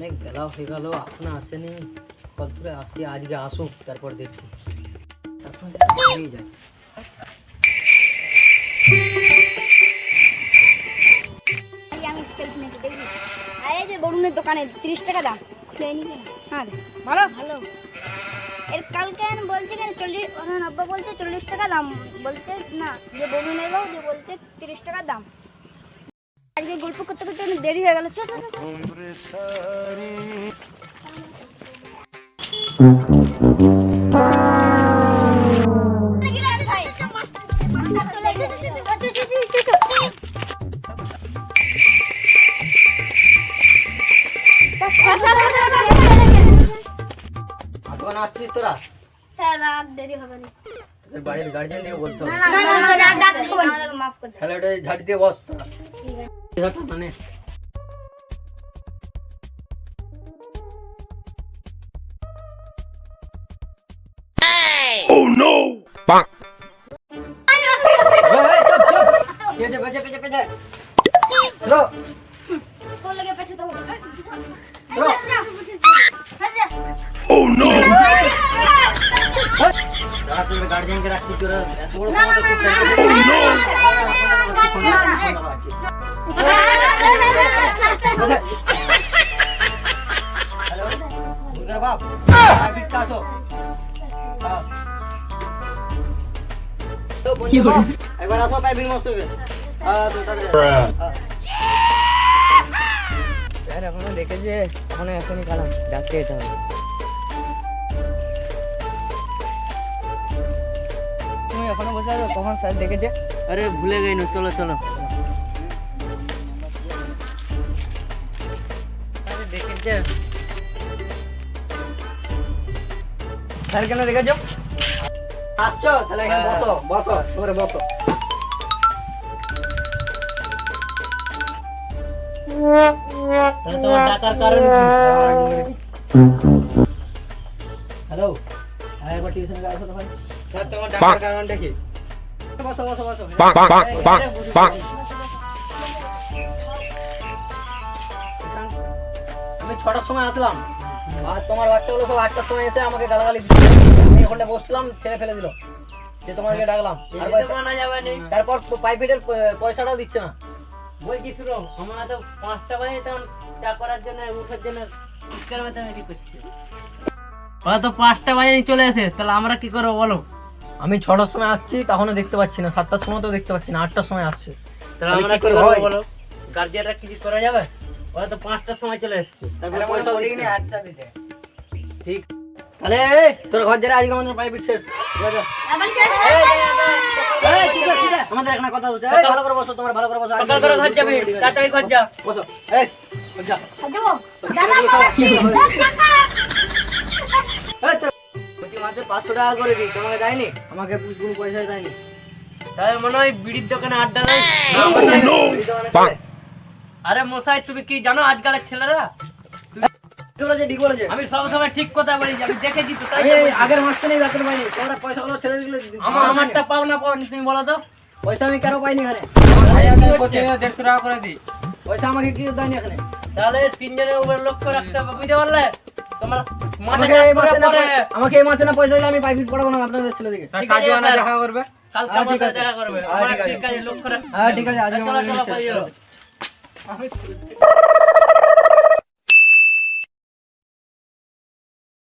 অনেক বেলা হয়ে গেল, এখনো আসেনি। কত দূরে আসছি, আজকে আসুক, তারপর দেখছি। এখন নিয়ে যাই। আমি স্কেল কিনেছি, দেখবি? এই যে বরুণের দোকানে 30 টাকা দাম। খেয়ে নিবি? হ্যাঁ রে, ভালো ভালো। এর কালকে বলছে কেন 40, 90 বলছে 40 টাকা দাম বলছে। না, যে বরুণের বউ যে বলছে 30 টাকা দাম। আজকে গল্প করতে করতে অনেক দেরি হয়ে গেল। চল চল চল। এখন আসছিস তোরা? রাত দেরি হবে না। তোদের বাড়ির গার্জেন দিয়ে বলতে হবে। মাফ করে তাহলে ওটা ঝাড় দিয়ে বস তোরা। মানে Oh no! Bonk. পেঁচে পেঁচে পেঁচে পেঁচে ধরো তোর লাগে পেছু তো ধরো। Oh no! যারা তোদের গার্জেনকে রাখছিস তোরা এত বড় ক্ষমতা তুই শেষ করে দিবি? হ্যালো দুর্গার বাপ, ট্রাফিক আসো। তো বন্ধু বাপ, একবার আসো প্রাইভেট মস্তকে। স্যার এখনো দেখেছে, এখনো এখনই কালাম ডাকতে যেতে হবে। তুমি এখনো বসে আছো, কখন স্যার দেখেছে? আরে ভুলে গেইনি, চলো চলো। আরে দেখেছে স্যার, কেন দেখেছো? আসছো তাহলে এখানে বসো বসো, তোমরা বসো। তাহলে তোমার ডাকার কারণ কি? হ্যালো, একবার টিউশনে আসো তো ভাই। স্যার তোমার ডাকার কারণটা কি? বসো বসো বসো। Bonk, bonk, bonk, bonk, bonk. আমি 6টার সময় আসলাম, আর তোমার বাচ্চাগুলো সব 8টার সময় এসে আমাকে গালাগালি দিচ্ছে। আমি ওখানে বসছিলাম, ফেলে দিল যে তোমাকে ডাকলাম। আর মানা যাবে না। তারপর প্রাইভেটের পয়সাটাও দিচ্ছে না। বলছি ফিরো, আমরা তো 5টা বাজে তখন চা করার জন্য উঠার জন্য চিৎকার মেটামেটি করছে। ওরা তো 5টা বাজে চলে আসে, তাহলে আমরা কি করবো বলো? আমি 6টার সময় আসছি, তখনও দেখতে পাচ্ছি না। 7টার সময় তো দেখতে পাচ্ছি না, 8টার সময় আসছে। তাহলে আমরা কি করবো বলো? গার্জিয়ানরা কিছু করা যাবে? ওরা তো 5টার সময় চলে এসছে, তারপরে পয়সা দিইনি হাতটা দিতে। ঠিক, তাহলে তোর ঘর যারা আজকে আমাদের প্রাইভেট শেষ। ঠিক আছে আমাদের এখানে কথা বলছে। ভালো করে বসো, তোমার ভালো করে বসো। সকাল করে ঘর যাবে, তাড়াতাড়ি ঘর যা, বসো। এই ঘর যা। প্রতি মাসে 500 টাকা করে দিই, তোমাকে দেয়নি? আমাকে কোনো পয়সা দেয়নি। তাহলে মনে হয় বিড়ির দোকানে আড্ডা দেয়। আরে মশাই, তুমি কি জানো আজকালের ছেলেরা? আমি সবসময় ঠিক কথা বলি, আমি দেখেছি তো। তাই আগের মাসে নেই, বেতন পাইনি। তোমরা পয়সাগুলো ছেড়ে দিলে আমারটা পাও না পাও, তুমি বলো তো। পয়সা আমি কেন পাইনি এখানে? 150 টাকা করে দিই। পয়সা আমাকে কি দেয়নি এখানে? তাহলে 3 জনের উপর লক্ষ্য রাখতে হবে, বুঝতে পারলে? তোমার আমাকে এই মাসে না পয়সা দিলে আমি প্রাইভেট পড়াবো না আপনাদের ছেলেদিকে। কাজে আনা দেখা করবে, কালকে মাসে দেখা করবে। ঠিক আছে, লক্ষ্য রাখ। হ্যাঁ ঠিক আছে, আজকে চলো চলো।